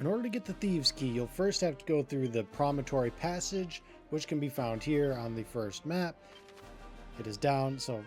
In order to get the Thieves' Key, you'll first have to go through the Promontory Passage, which can be found here on the first map. It is down, so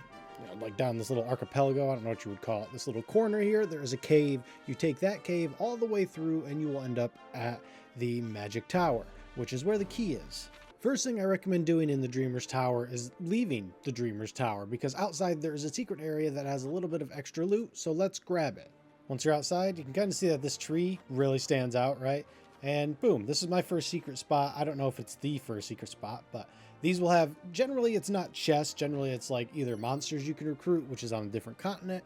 like down this little archipelago, I don't know what you would call it, this little corner here, there is a cave. You take that cave all the way through and you will end up at the Magic Tower, which is where the key is. First thing I recommend doing in the Dreamer's Tower is leaving the Dreamer's Tower, because outside there is a secret area that has a little bit of extra loot, so let's grab it. Once you're outside, you can kind of see that this tree really stands out, right? And boom, this is my first secret spot. I don't know if it's the first secret spot, but these will have, generally it's not chests, generally it's like either monsters you can recruit, which is on a different continent,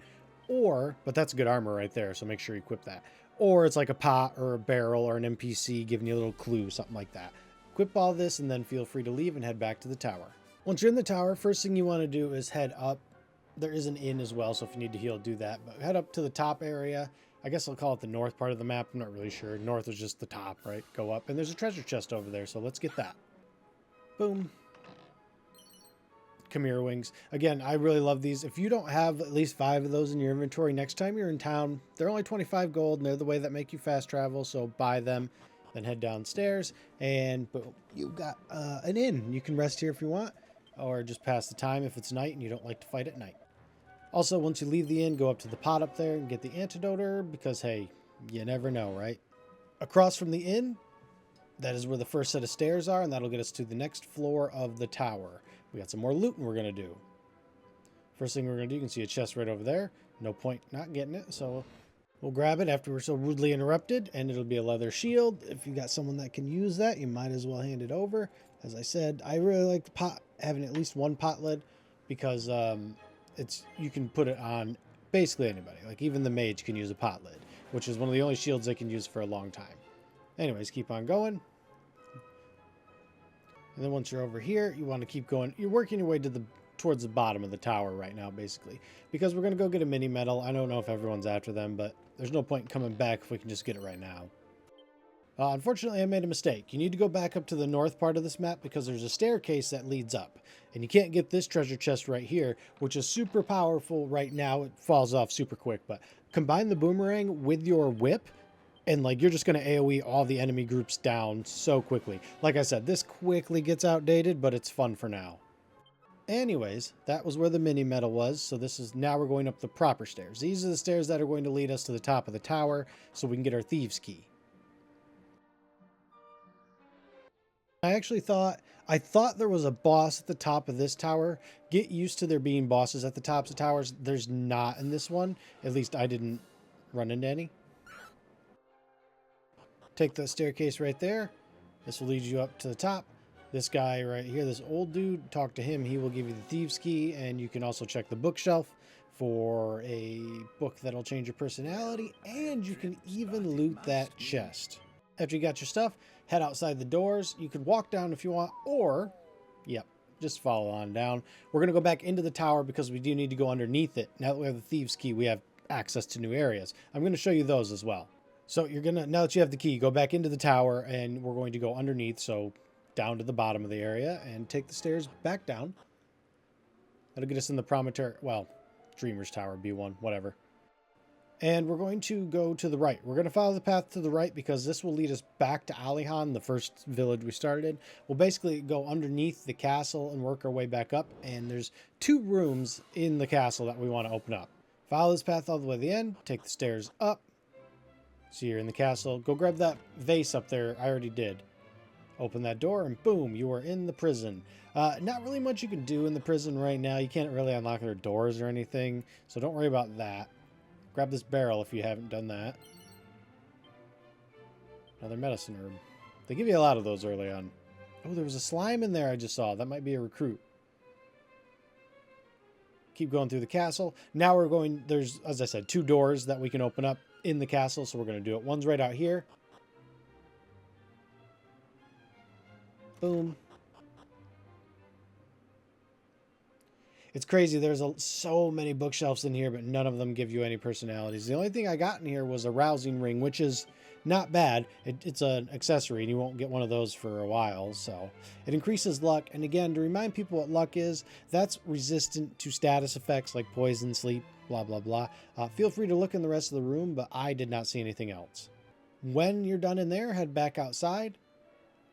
or, but that's good armor right there, so make sure you equip that. Or it's like a pot or a barrel or an NPC giving you a little clue, something like that. Equip all this and then feel free to leave and head back to the tower. Once you're in the tower, first thing you want to do is head up. There is an inn as well, so if you need to heal, do that. But head up to the top area. I guess I'll call it the north part of the map. I'm not really sure. North is just the top, right? Go up. And there's a treasure chest over there, so let's get that. Boom. Chimera wings. Again, I really love these. If you don't have at least 5 of those in your inventory, next time you're in town, they're only 25 gold, and they're the way that make you fast travel, so buy them. Then head downstairs, and boom, you got an inn. You can rest here if you want, or just pass the time if it's night and you don't like to fight at night. Also, once you leave the inn, go up to the pot up there and get the antidote herb, because hey, you never know, right? Across from the inn, that is where the first set of stairs are, and that'll get us to the next floor of the tower. We got some more loot we're going to do. First thing we're going to do, you can see a chest right over there. No point not getting it, so we'll grab it after we're so rudely interrupted, and it'll be a leather shield. If you got someone that can use that, you might as well hand it over. As I said, I really like the pot, having at least one pot lid, because you can put it on basically anybody. Like even the mage can use a pot lid, which is one of the only shields they can use for a long time. Anyways, keep on going. And then once you're over here, you want to keep going. You're working your way to towards the bottom of the tower right now, basically, because we're going to go get a mini medal. I don't know if everyone's after them, but there's no point in coming back if we can just get it right now. Unfortunately, I made a mistake. You need to go back up to the north part of this map because there's a staircase that leads up. And you can't get this treasure chest right here, which is super powerful right now. It falls off super quick, but combine the boomerang with your whip, and like you're just going to AoE all the enemy groups down so quickly. Like I said, this quickly gets outdated, but it's fun for now. Anyways, that was where the mini medal was. So now we're going up the proper stairs. These are the stairs that are going to lead us to the top of the tower so we can get our Thieves' Key. I thought there was a boss at the top of this tower. Get used to there being bosses at the tops of towers. There's not in this one. At least I didn't run into any. Take the staircase right there. This will lead you up to the top. This guy right here, this old dude, talk to him. He will give you the Thieves' Key, and you can also check the bookshelf for a book that'll change your personality, and you can even loot that chest. After you got your stuff, head outside the doors. You could walk down if you want, or, yep, just follow on down. We're going to go back into the tower because we do need to go underneath it. Now that we have the Thieves' Key, we have access to new areas. I'm going to show you those as well. So now that you have the key, go back into the tower, and we're going to go underneath, so down to the bottom of the area, and take the stairs back down. That'll get us in the Promontory, well, Dreamer's Tower, B1, whatever. And we're going to go to the right. We're going to follow the path to the right because this will lead us back to Aliahan, the first village we started in. We'll basically go underneath the castle and work our way back up, and there's 2 rooms in the castle that we want to open up. Follow this path all the way to the end, take the stairs up. So you're in the castle. Go grab that vase up there. I already did. Open that door and boom, you are in the prison. Not really much you can do in the prison right now. You can't really unlock their doors or anything, so don't worry about that. Grab this barrel if you haven't done that. Another medicine herb. They give you a lot of those early on. Oh, there was a slime in there I just saw. That might be a recruit. Keep going through the castle. Now we're going, there's, as I said, 2 doors that we can open up in the castle, so we're going to do it. One's right out here. Boom. It's crazy. There's so many bookshelves in here, but none of them give you any personalities. The only thing I got in here was a rousing ring, which is not bad. It's an accessory, and you won't get one of those for a while. So it increases luck. And again, to remind people what luck is, that's resistant to status effects like poison, sleep, blah, blah, blah. Feel free to look in the rest of the room, but I did not see anything else. When you're done in there, head back outside.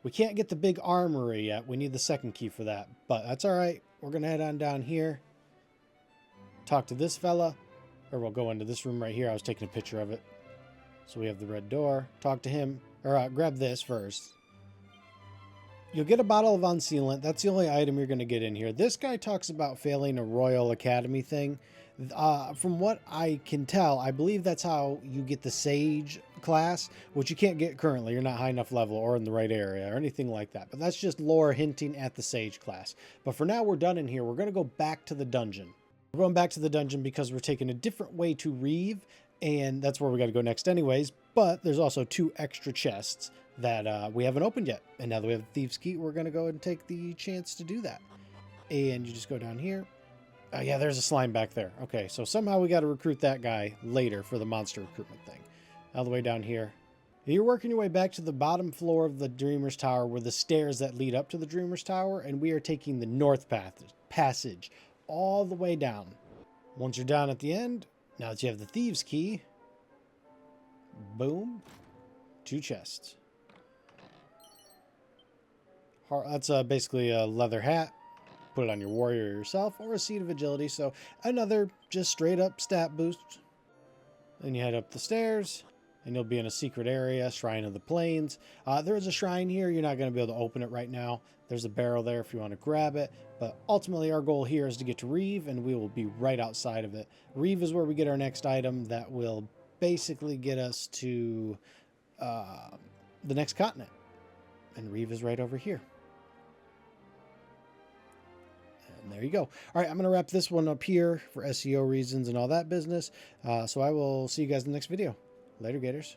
We can't get the big armory yet. We need the second key for that, but that's all right. We're going to head on down here, talk to this fella, or we'll go into this room right here. I was taking a picture of it. So we have the red door. Talk to him, or grab this first. You'll get a bottle of unsealant. That's the only item you're going to get in here. This guy talks about failing a Royal Academy thing. From what I can tell, I believe that's how you get the Sage class, which you can't get currently. You're not high enough level or in the right area or anything like that. But that's just lore hinting at the Sage class. But for now, we're done in here. We're going to go back to the dungeon. We're going back to the dungeon because we're taking a different way to Reeve, and that's where we got to go next anyways. But there's also 2 extra chests that we haven't opened yet. And now that we have the Thieves' Key, we're going to go and take the chance to do that. And you just go down here. Oh, yeah, there's a slime back there. Okay, so somehow we got to recruit that guy later for the monster recruitment thing. All the way down here. You're working your way back to the bottom floor of the Dreamer's Tower where the stairs that lead up to the Dreamer's Tower, and we are taking the north passage all the way down. Once you're down at the end, now that you have the Thieves' Key, boom, 2 chests. That's basically a leather hat. Put it on your warrior yourself, or a seat of agility. So another just straight up stat boost. Then you head up the stairs, and you'll be in a secret area, Shrine of the Plains. There is a shrine here. You're not going to be able to open it right now. There's a barrel there if you want to grab it. But ultimately, our goal here is to get to Reeve, and we will be right outside of it. Reeve is where we get our next item that will basically get us to the next continent. And Reeve is right over here. And there you go. All right, I'm going to wrap this one up here for SEO reasons and all that business. So I will see you guys in the next video. Later, Gators.